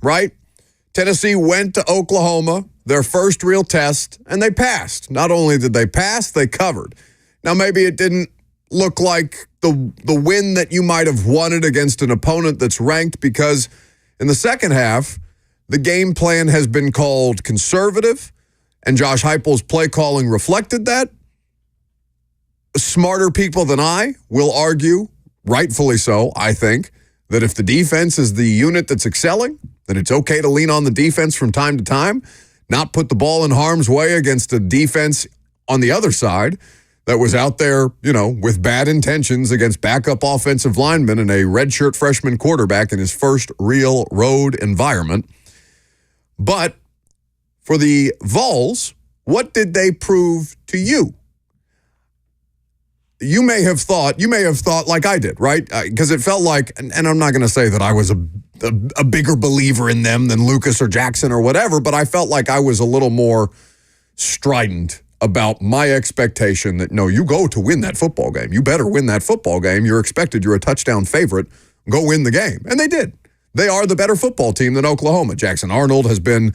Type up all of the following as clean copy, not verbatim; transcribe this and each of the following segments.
right? Tennessee went to Oklahoma, their first real test, and they passed. Not only did they pass, they covered. Now, maybe it didn't look like the win that you might have wanted against an opponent that's ranked, because in the second half, the game plan has been called conservative, and Josh Heupel's play calling reflected that. Smarter people than I will argue, rightfully so, I think, that if the defense is the unit that's excelling, then it's okay to lean on the defense from time to time, not put the ball in harm's way against a defense on the other side that was out there, with bad intentions against backup offensive linemen and a redshirt freshman quarterback in his first real road environment. But for the Vols, what did they prove to you? You may have thought like I did, right? Because it felt like, and I'm not going to say that I was a bigger believer in them than Lucas or Jackson or whatever, but I felt like I was a little more strident about my expectation that, no, you go to win that football game. You better win that football game. You're expected. You're a touchdown favorite. Go win the game. And they did. They are the better football team than Oklahoma. Jackson Arnold has been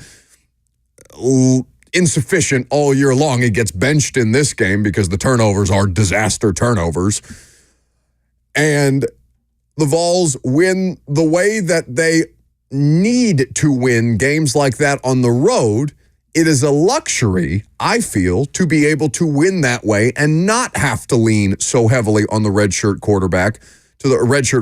insufficient all year long. He gets benched in this game because the turnovers are disaster turnovers. And the Vols win the way that they need to win games like that on the road. It is a luxury, I feel, to be able to win that way and not have to lean so heavily on the redshirt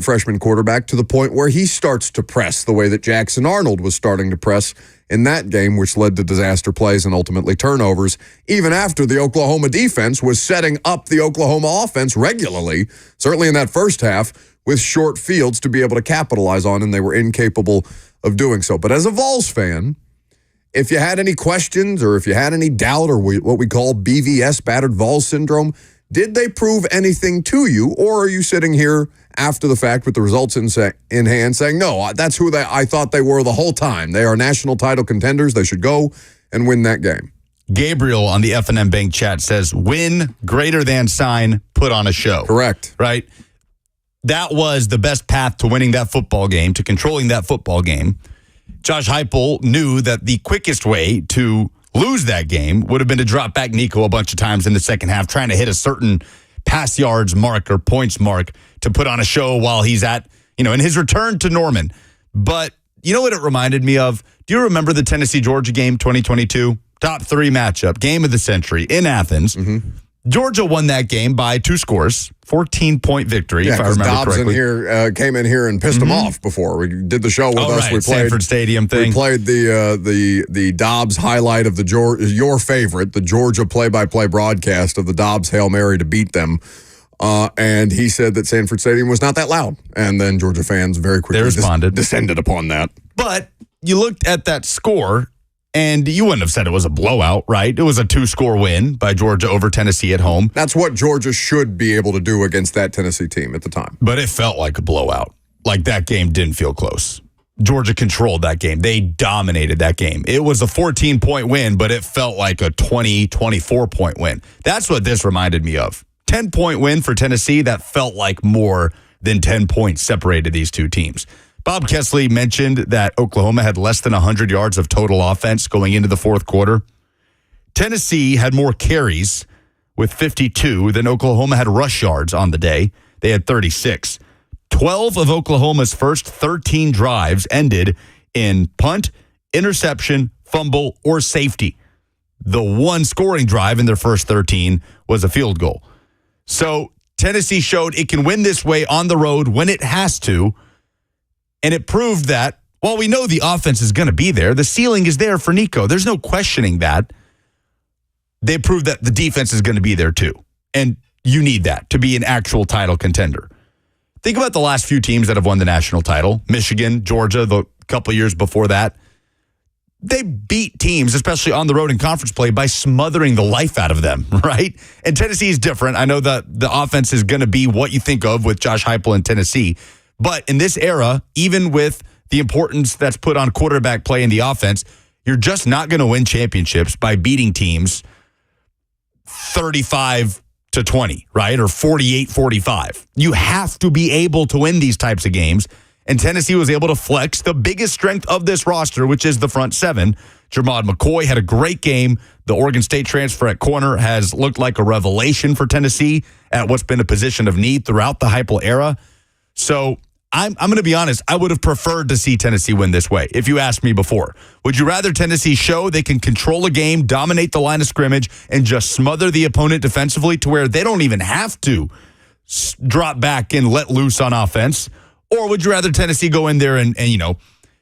freshman quarterback to the point where he starts to press the way that Jackson Arnold was starting to press in that game, which led to disaster plays and ultimately turnovers, even after the Oklahoma defense was setting up the Oklahoma offense regularly, certainly in that first half, with short fields to be able to capitalize on, and they were incapable of doing so. But as a Vols fan, if you had any questions or if you had any doubt or what we call BVS, battered Vols syndrome, did they prove anything to you? Or are you sitting here after the fact with the results in hand saying, no, that's who I thought they were the whole time. They are national title contenders. They should go and win that game. Gabriel on the F&M Bank chat says, win greater than sign, put on a show. Correct. Right? That was the best path to winning that football game, to controlling that football game. Josh Heupel knew that the quickest way to lose that game would have been to drop back Nico a bunch of times in the second half, trying to hit a certain pass yards mark or points mark to put on a show while he's at, in his return to Norman. But you know what it reminded me of? Do you remember the Tennessee-Georgia game 2022? Top 3 matchup, game of the century in Athens. Mm-hmm. Georgia won that game by 2 scores, 14-point victory, if I remember Dobbs correctly. Came in here and pissed him off before. We did the show with us. Right. We played Sanford Stadium thing. We played the Dobbs highlight of your favorite, the Georgia play-by-play broadcast of the Dobbs Hail Mary to beat them. And he said that Sanford Stadium was not that loud. And then Georgia fans very quickly descended upon that. But you looked at that score, and you wouldn't have said it was a blowout, right? It was a 2-score win by Georgia over Tennessee at home. That's what Georgia should be able to do against that Tennessee team at the time. But it felt like a blowout. Like that game didn't feel close. Georgia controlled that game. They dominated that game. It was a 14-point win, but it felt like a 20, 24-point win. That's what this reminded me of. 10-point win for Tennessee, that felt like more than 10 points separated these two teams. Bob Kessley mentioned that Oklahoma had less than 100 yards of total offense going into the fourth quarter. Tennessee had more carries with 52 than Oklahoma had rush yards on the day. They had 36. 12 of Oklahoma's first 13 drives ended in punt, interception, fumble, or safety. The one scoring drive in their first 13 was a field goal. So Tennessee showed it can win this way on the road when it has to. And it proved that, while we know the offense is going to be there, the ceiling is there for Nico. There's no questioning that. They proved that the defense is going to be there too. And you need that to be an actual title contender. Think about the last few teams that have won the national title. Michigan, Georgia, the couple years before that. They beat teams, especially on the road in conference play, by smothering the life out of them, right? And Tennessee is different. I know that the offense is going to be what you think of with Josh Heupel in Tennessee. But in this era, even with the importance that's put on quarterback play in the offense, you're just not going to win championships by beating teams 35-20, right? Or 48-45. You have to be able to win these types of games. And Tennessee was able to flex the biggest strength of this roster, which is the front seven. Jermod McCoy had a great game. The Oregon State transfer at corner has looked like a revelation for Tennessee at what's been a position of need throughout the Heupel era. So I'm going to be honest. I would have preferred to see Tennessee win this way. If you asked me before, would you rather Tennessee show they can control a game, dominate the line of scrimmage, and just smother the opponent defensively to where they don't even have to drop back and let loose on offense? Or would you rather Tennessee go in there and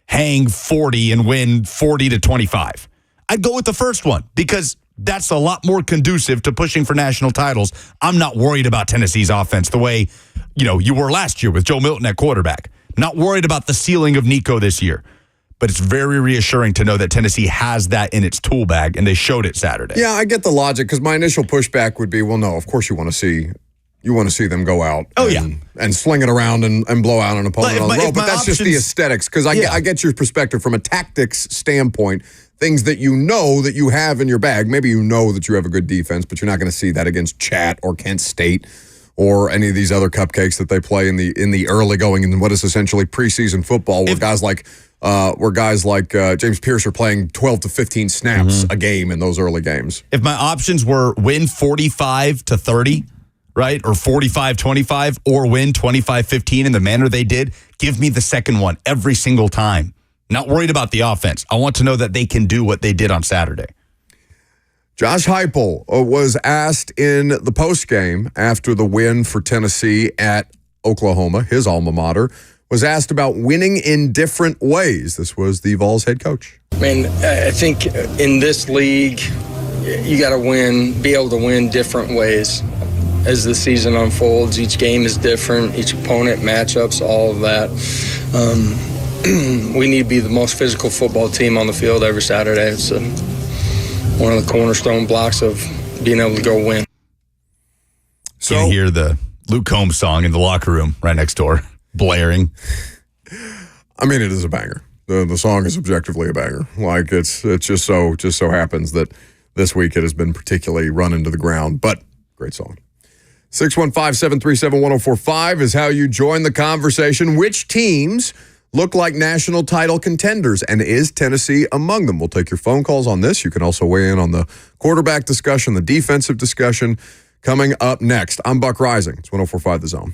hang 40 and win 40-25? I'd go with the first one because that's a lot more conducive to pushing for national titles. I'm not worried about Tennessee's offense the way, you were last year with Joe Milton at quarterback. Not worried about the ceiling of Nico this year. But it's very reassuring to know that Tennessee has that in its tool bag, and they showed it Saturday. Yeah, I get the logic because my initial pushback would be, well, no, of course you want to see them go out and sling it around and blow out an opponent on the road. But that's just the aesthetics because I get your perspective from a tactics standpoint, things that that you have in your bag. Maybe you know that you have a good defense, but you're not going to see that against Chat or Kent State or any of these other cupcakes that they play in the early going in what is essentially preseason football where guys like James Pierce are playing 12 to 15 snaps a game in those early games. If my options were win 45-30, right, or 45-25, or win 25-15 in the manner they did, give me the second one every single time. Not worried about the offense. I want to know that they can do what they did on Saturday. Josh Heupel was asked in the postgame after the win for Tennessee at Oklahoma, his alma mater, was asked about winning in different ways. This was the Vols head coach. I think in this league, you got to be able to win different ways. As the season unfolds, each game is different, each opponent, matchups, all of that. We need to be the most physical football team on the field every Saturday. It's one of the cornerstone blocks of being able to go win. So you can hear the Luke Combs song in the locker room right next door, blaring. It is a banger. The song is objectively a banger. Like it's just so happens that this week it has been particularly run into the ground, but great song. 615-737-1045 is how you join the conversation. Which teams look like national title contenders, and is Tennessee among them? We'll take your phone calls on this. You can also weigh in on the quarterback discussion, the defensive discussion, coming up next. I'm Buck Rising. It's 104.5 The Zone.